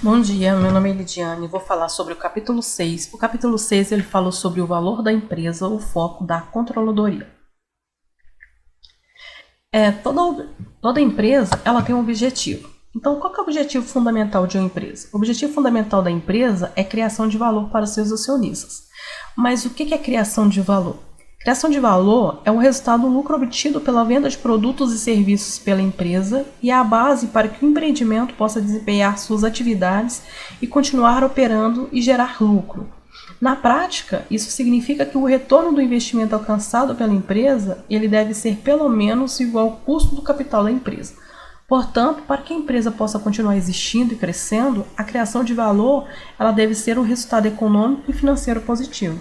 Bom dia, meu nome é Lidiane, vou falar sobre o capítulo 6. O capítulo 6 ele falou sobre o valor da empresa, o foco da controladoria. Toda empresa ela tem um objetivo. Então, qual que é o objetivo fundamental de uma empresa? O objetivo fundamental da empresa é criação de valor para seus acionistas. Mas o que é criação de valor? Criação de valor é o resultado do lucro obtido pela venda de produtos e serviços pela empresa e é a base para que o empreendimento possa desempenhar suas atividades e continuar operando e gerar lucro. Na prática, isso significa que o retorno do investimento alcançado pela empresa ele deve ser pelo menos igual ao custo do capital da empresa. Portanto, para que a empresa possa continuar existindo e crescendo, a criação de valor ela deve ser um resultado econômico e financeiro positivo.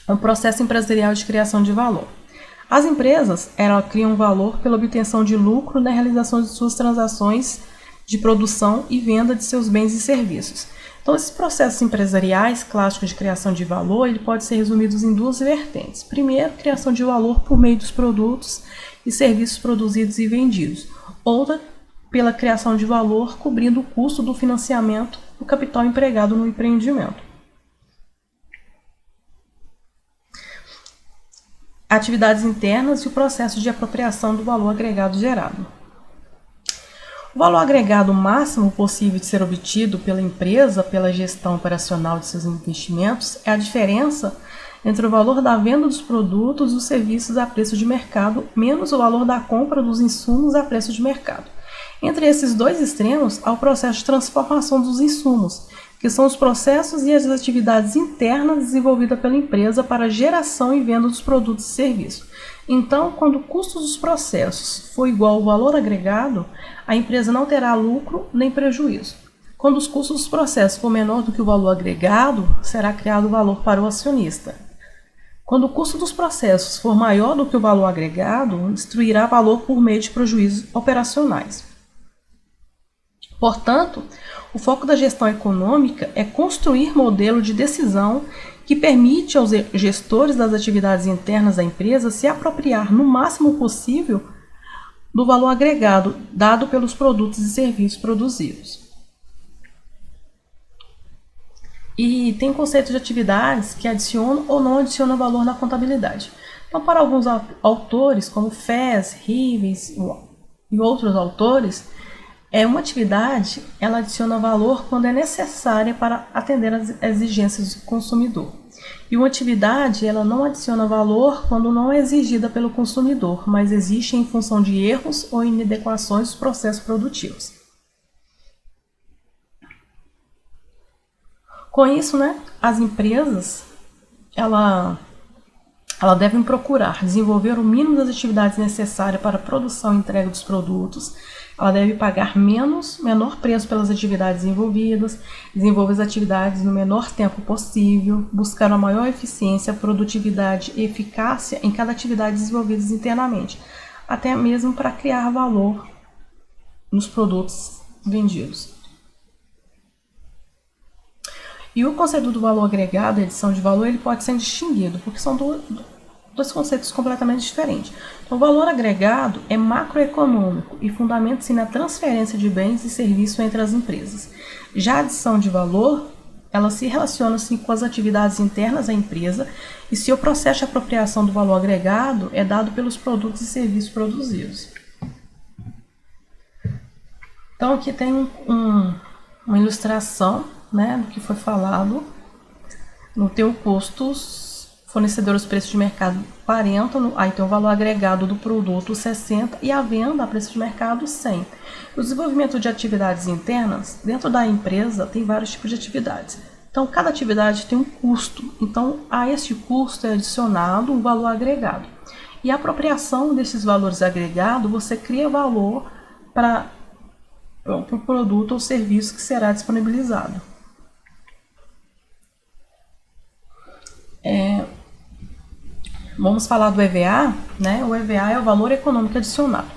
Um processo empresarial de criação de valor. As empresas criam valor pela obtenção de lucro na realização de suas transações de produção e venda de seus bens e serviços. Então, esses processos empresariais clássicos de criação de valor, ele pode ser resumido em duas vertentes. Primeiro, criação de valor por meio dos produtos e serviços produzidos e vendidos. Outra, pela criação de valor cobrindo o custo do financiamento do capital empregado no empreendimento. Atividades internas e o processo de apropriação do valor agregado gerado. O valor agregado máximo possível de ser obtido pela empresa pela gestão operacional de seus investimentos é a diferença entre o valor da venda dos produtos e dos serviços a preço de mercado menos o valor da compra dos insumos a preço de mercado. Entre esses dois extremos, há o processo de transformação dos insumos, que são os processos e as atividades internas desenvolvidas pela empresa para geração e venda dos produtos e serviços. Então, quando o custo dos processos for igual ao valor agregado, a empresa não terá lucro nem prejuízo. Quando os custos dos processos for menor do que o valor agregado, será criado valor para o acionista. Quando o custo dos processos for maior do que o valor agregado, destruirá valor por meio de prejuízos operacionais. Portanto, o foco da gestão econômica é construir modelo de decisão que permite aos gestores das atividades internas da empresa se apropriar no máximo possível do valor agregado dado pelos produtos e serviços produzidos. E tem conceito de atividades que adicionam ou não adicionam valor na contabilidade. Então, para alguns autores, como Fez, Rives e outros autores, uma atividade ela adiciona valor quando é necessária para atender às exigências do consumidor. E uma atividade ela não adiciona valor quando não é exigida pelo consumidor, mas existe em função de erros ou inadequações dos processos produtivos. Com isso, as empresas ela devem procurar desenvolver o mínimo das atividades necessárias para a produção e entrega dos produtos. Ela deve pagar menor preço pelas atividades envolvidas, desenvolver as atividades no menor tempo possível, buscar uma maior eficiência, produtividade e eficácia em cada atividade desenvolvida internamente, até mesmo para criar valor nos produtos vendidos. E o conceito do valor agregado, a edição de valor, ele pode ser distinguido, porque são dois conceitos completamente diferentes. Então, o valor agregado é macroeconômico e fundamenta-se na transferência de bens e serviços entre as empresas. Já a adição de valor, ela se relaciona com as atividades internas da empresa e se o processo de apropriação do valor agregado é dado pelos produtos e serviços produzidos. Então, aqui tem uma ilustração do que foi falado. No teu custos, fornecedores preço de mercado 40, aí tem o valor agregado do produto 60 e a venda a preço de mercado 100. O desenvolvimento de atividades internas, dentro da empresa tem vários tipos de atividades. Então, cada atividade tem um custo. Então, a esse custo é adicionado um valor agregado. E a apropriação desses valores agregados, você cria valor para o produto ou serviço que será disponibilizado. Vamos falar do EVA, O EVA é o valor econômico adicionado.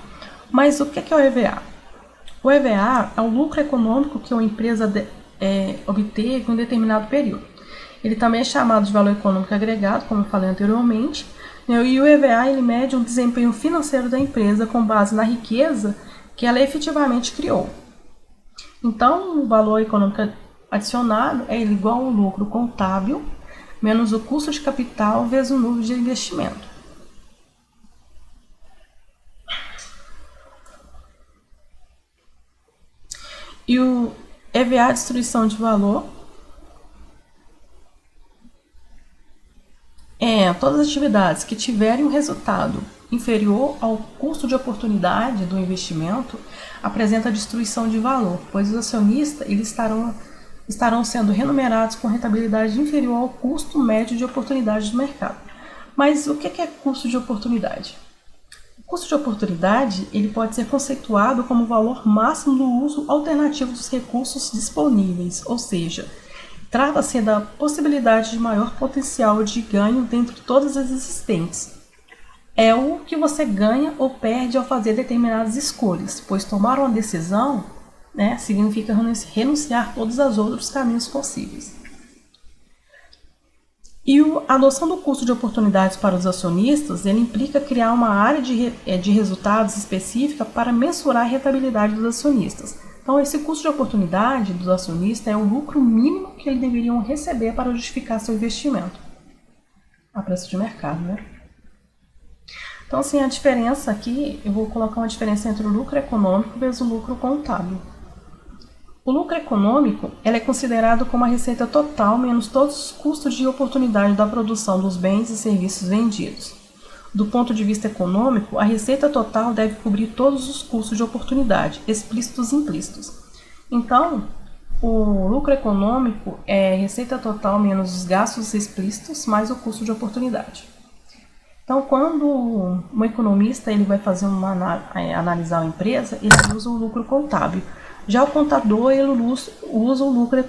Mas o que é o EVA? O EVA é o lucro econômico que uma empresa obteve em um determinado período. Ele também é chamado de valor econômico agregado, como eu falei anteriormente, e o EVA ele mede o desempenho financeiro da empresa com base na riqueza que ela efetivamente criou. Então, o valor econômico adicionado é igual ao lucro contábil menos o custo de capital vezes o número de investimento. E o EVA, destruição de valor, todas as atividades que tiverem um resultado inferior ao custo de oportunidade do investimento apresenta destruição de valor, pois os acionistas eles estarão sendo remunerados com rentabilidade inferior ao custo médio de oportunidade do mercado. Mas o que é custo de oportunidade? O custo de oportunidade ele pode ser conceituado como o valor máximo do uso alternativo dos recursos disponíveis, ou seja, trata-se da possibilidade de maior potencial de ganho dentre todas as existentes. É o que você ganha ou perde ao fazer determinadas escolhas, pois tomar uma decisão, significa renunciar a todos os outros caminhos possíveis. E a adoção do custo de oportunidades para os acionistas, ele implica criar uma área de resultados específica para mensurar a rentabilidade dos acionistas. Então, esse custo de oportunidade dos acionistas é o lucro mínimo que eles deveriam receber para justificar seu investimento a preço de mercado, Então, assim, a diferença aqui, eu vou colocar uma diferença entre o lucro econômico vezes o lucro contábil. O lucro econômico é considerado como a receita total menos todos os custos de oportunidade da produção dos bens e serviços vendidos. Do ponto de vista econômico, a receita total deve cobrir todos os custos de oportunidade, explícitos e implícitos. Então, o lucro econômico é receita total menos os gastos explícitos mais o custo de oportunidade. Então, quando um economista ele vai fazer analisar uma empresa, ele usa o lucro contábil. Já o contador, ele usa o lucro...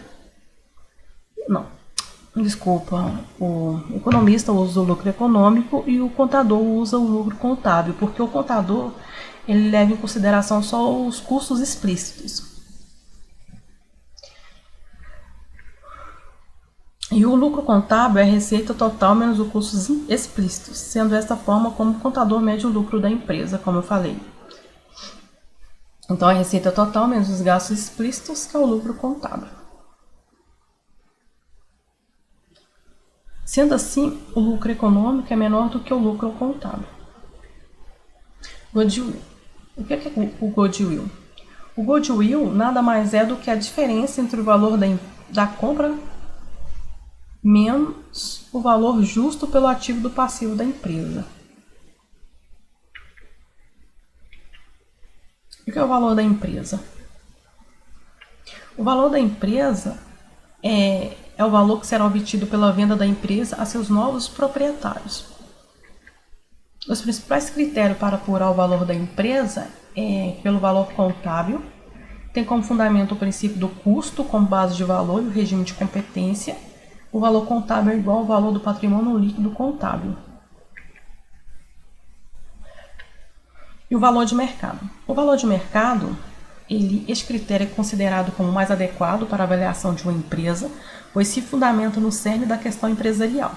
o economista usa o lucro econômico e o contador usa o lucro contábil, porque o contador, ele leva em consideração só os custos explícitos. E o lucro contábil é a receita total menos os custos explícitos, sendo desta forma como o contador mede o lucro da empresa, como eu falei. Então, a receita total menos os gastos explícitos, que é o lucro contábil. Sendo assim, o lucro econômico é menor do que o lucro contábil. Goodwill. O que é o goodwill? O goodwill nada mais é do que a diferença entre o valor da compra menos o valor justo pelo ativo do passivo da empresa. O que é o valor da empresa? O valor da empresa é o valor que será obtido pela venda da empresa a seus novos proprietários. Os principais critérios para apurar o valor da empresa é pelo valor contábil, tem como fundamento o princípio do custo como base de valor e o regime de competência. O valor contábil é igual ao valor do patrimônio líquido contábil. E o valor de mercado. O valor de mercado, esse critério é considerado como mais adequado para a avaliação de uma empresa, pois se fundamenta no cerne da questão empresarial.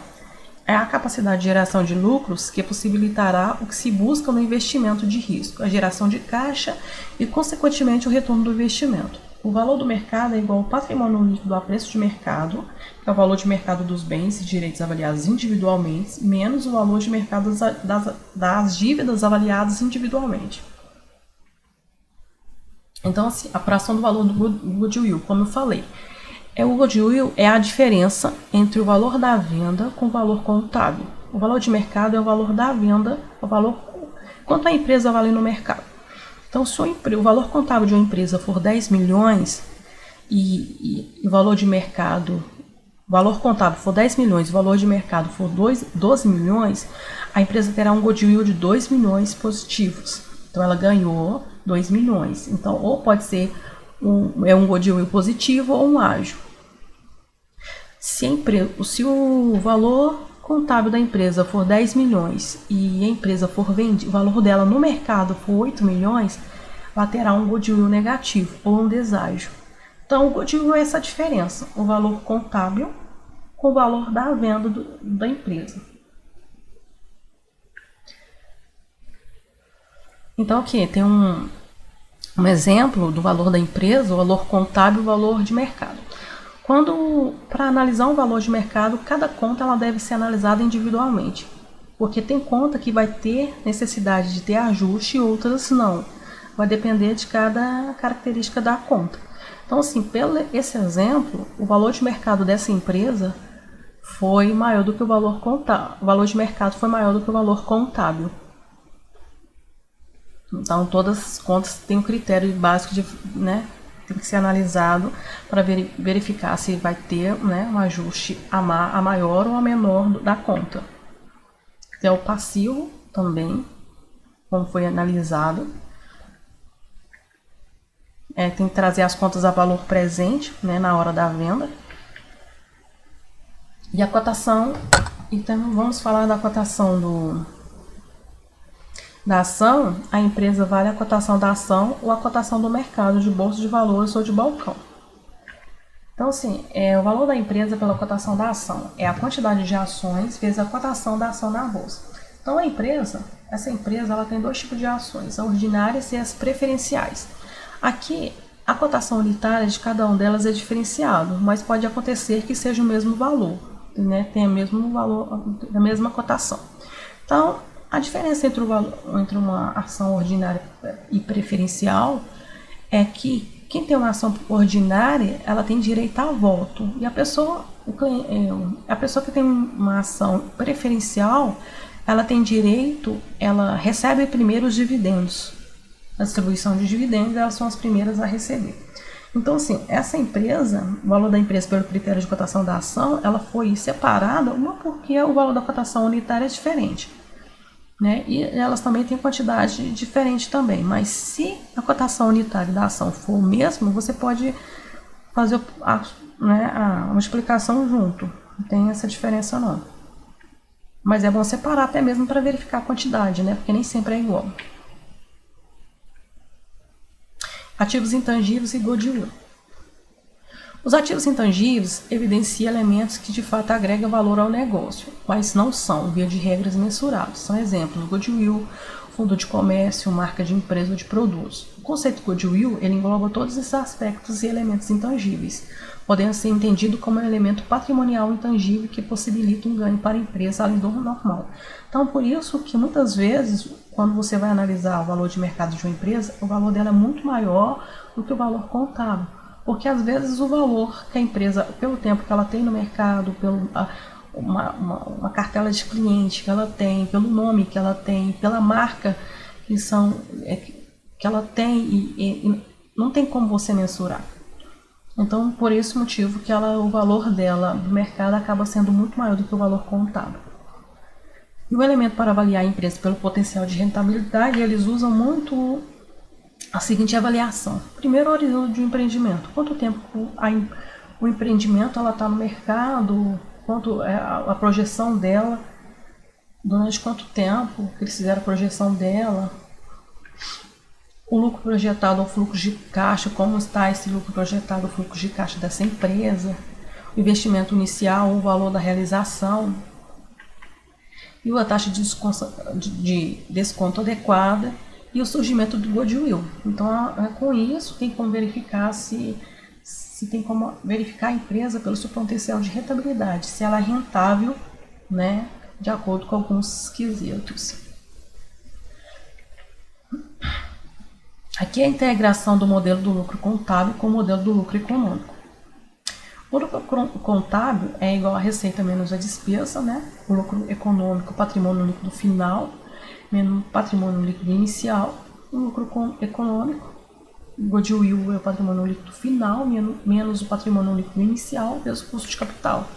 É a capacidade de geração de lucros que possibilitará o que se busca no investimento de risco, a geração de caixa e, consequentemente, o retorno do investimento. O valor do mercado é igual ao patrimônio líquido a preço de mercado, que é o valor de mercado dos bens e direitos avaliados individualmente, menos o valor de mercado das dívidas avaliadas individualmente. Então, assim, a fração do valor do goodwill, como eu falei, o goodwill é a diferença entre o valor da venda com o valor contábil. O valor de mercado é o valor da venda, quanto a empresa vale no mercado. Então, se o valor contábil de uma empresa for 10 milhões e o valor de mercado, o valor contábil for 10 milhões e o valor de mercado for 12 milhões, a empresa terá um goodwill de 2 milhões positivos. Então, ela ganhou 2 milhões. Então, ou pode ser um goodwill positivo ou um ágio. Se o valor contábil da empresa for 10 milhões e a empresa for vendida, o valor dela no mercado for 8 milhões, ela terá um goodwill negativo ou um deságio. Então, o goodwill é essa diferença, o valor contábil com o valor da venda da empresa. Então, aqui tem Um exemplo do valor da empresa, o valor contábil e o valor de mercado. Para analisar um valor de mercado, cada conta ela deve ser analisada individualmente, porque tem conta que vai ter necessidade de ter ajuste e outras não. Vai depender de cada característica da conta. Então, assim, pelo esse exemplo, o valor de mercado dessa empresa foi maior do que o valor contábil. O valor de mercado foi maior do que o valor contábil. Então, todas as contas têm um critério básico de, né, tem que ser analisado para verificar se vai ter, né, um ajuste a maior ou a menor da conta. Tem o passivo também, como foi analisado. Tem que trazer as contas a valor presente, né, na hora da venda. E a cotação, então vamos falar da cotação da ação. A empresa vale a cotação da ação ou a cotação do mercado de bolsa de valores ou de balcão. Então, assim, o valor da empresa pela cotação da ação é a quantidade de ações vezes a cotação da ação na bolsa. Então, essa empresa ela tem dois tipos de ações, as ordinárias e as preferenciais. Aqui, a cotação unitária de cada uma delas é diferenciado, mas pode acontecer que seja o mesmo valor, né? Tenha o mesmo valor, a mesma cotação. Então, a diferença entre uma ação ordinária e preferencial é que quem tem uma ação ordinária, ela tem direito a voto. E a pessoa que tem uma ação preferencial, ela tem direito, ela recebe primeiro os dividendos. A distribuição de dividendos, elas são as primeiras a receber. Então, assim, essa empresa, o valor da empresa pelo critério de cotação da ação, ela foi separada, uma porque o valor da cotação unitária é diferente, né? E elas também têm quantidade diferente também. Mas se a cotação unitária da ação for o mesmo, você pode fazer a multiplicação junto. Não tem essa diferença não. Mas é bom separar até mesmo para verificar a quantidade, né? Porque nem sempre é igual. Ativos intangíveis e goodwill. Os ativos intangíveis evidenciam elementos que de fato agregam valor ao negócio, mas não são, via de regras, mensurados. São exemplos: goodwill, fundo de comércio, marca de empresa ou de produtos. O conceito goodwill ele engloba todos esses aspectos e elementos intangíveis, podendo ser entendido como um elemento patrimonial intangível que possibilita um ganho para a empresa além do normal. Então, por isso que muitas vezes, quando você vai analisar o valor de mercado de uma empresa, o valor dela é muito maior do que o valor contábil. Porque às vezes o valor que a empresa, pelo tempo que ela tem no mercado, uma cartela de cliente que ela tem, pelo nome que ela tem, pela marca que ela tem, e não tem como você mensurar. Então, por esse motivo que o valor dela do mercado acaba sendo muito maior do que o valor contábil. E o elemento para avaliar a empresa pelo potencial de rentabilidade, eles usam muito a seguinte avaliação. Primeiro, o horizonte de um empreendimento. Quanto tempo o empreendimento está no mercado, quanto é a projeção dela, durante quanto tempo eles fizeram a projeção dela, o lucro projetado ou fluxo de caixa, como está esse lucro projetado ou fluxo de caixa dessa empresa, o investimento inicial, o valor da realização, e a taxa de desconto adequada e o surgimento do goodwill. Então, com isso, tem como verificar a empresa pelo seu potencial de rentabilidade, se ela é rentável, né, de acordo com alguns quesitos. Aqui é a integração do modelo do lucro contábil com o modelo do lucro econômico. O lucro contábil é igual a receita menos a despesa, né? O lucro econômico, patrimônio líquido final, menos patrimônio líquido inicial. O lucro econômico, goodwill é o patrimônio líquido final, menos o patrimônio líquido inicial, vezes o custo de capital.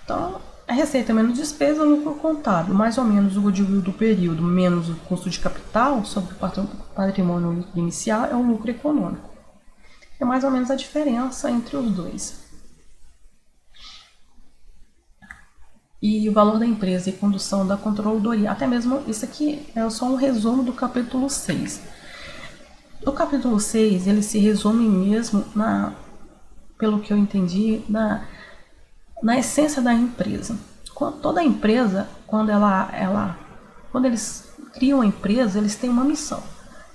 Então, a receita menos despesa é o lucro contábil, mais ou menos o goodwill do período, menos o custo de capital sobre o patrimônio líquido inicial é o lucro econômico. É mais ou menos a diferença entre os dois. E o valor da empresa e condução da controladoria. Até mesmo isso aqui é só um resumo do capítulo 6. O capítulo 6, ele se resume mesmo, pelo que eu entendi, na essência da empresa. Toda empresa, quando eles criam a empresa, eles têm uma missão.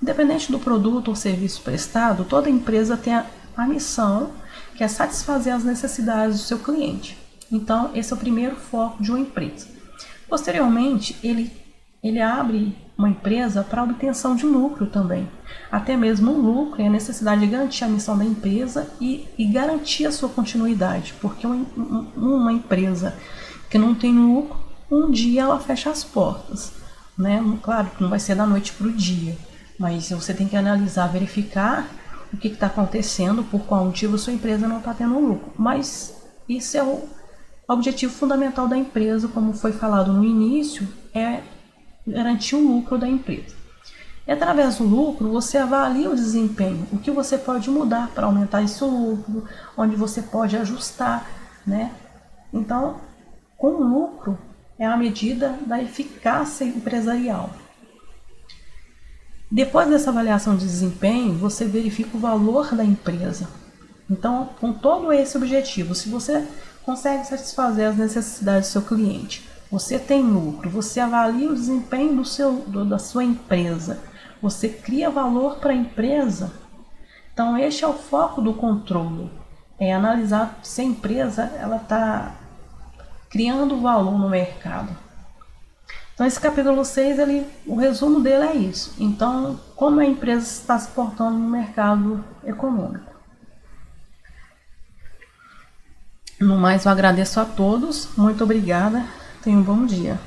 Independente do produto ou serviço prestado, toda empresa tem a missão, que é satisfazer as necessidades do seu cliente. Então, esse é o primeiro foco de uma empresa. Posteriormente, ele abre uma empresa para obtenção de lucro também. Até mesmo o lucro é a necessidade de garantir a missão da empresa e garantir a sua continuidade, porque uma empresa que não tem lucro, um dia ela fecha as portas, né? Claro que não vai ser da noite para o dia, mas você tem que analisar, verificar o que está acontecendo, por qual motivo sua empresa não está tendo lucro. Mas isso é o objetivo fundamental da empresa, como foi falado no início, é garantir o lucro da empresa. E através do lucro, você avalia o desempenho, o que você pode mudar para aumentar esse lucro, onde você pode ajustar, né? Então, com o lucro é a medida da eficácia empresarial. Depois dessa avaliação de desempenho, você verifica o valor da empresa. Então, com todo esse objetivo, se você consegue satisfazer as necessidades do seu cliente, você tem lucro, você avalia o desempenho da sua empresa, você cria valor para a empresa. Então, este é o foco do controle, é analisar se a empresa está criando valor no mercado. Então, esse capítulo 6, o resumo dele é isso. Então, como a empresa está se portando no mercado econômico. No mais, eu agradeço a todos. Muito obrigada. Tenham um bom dia.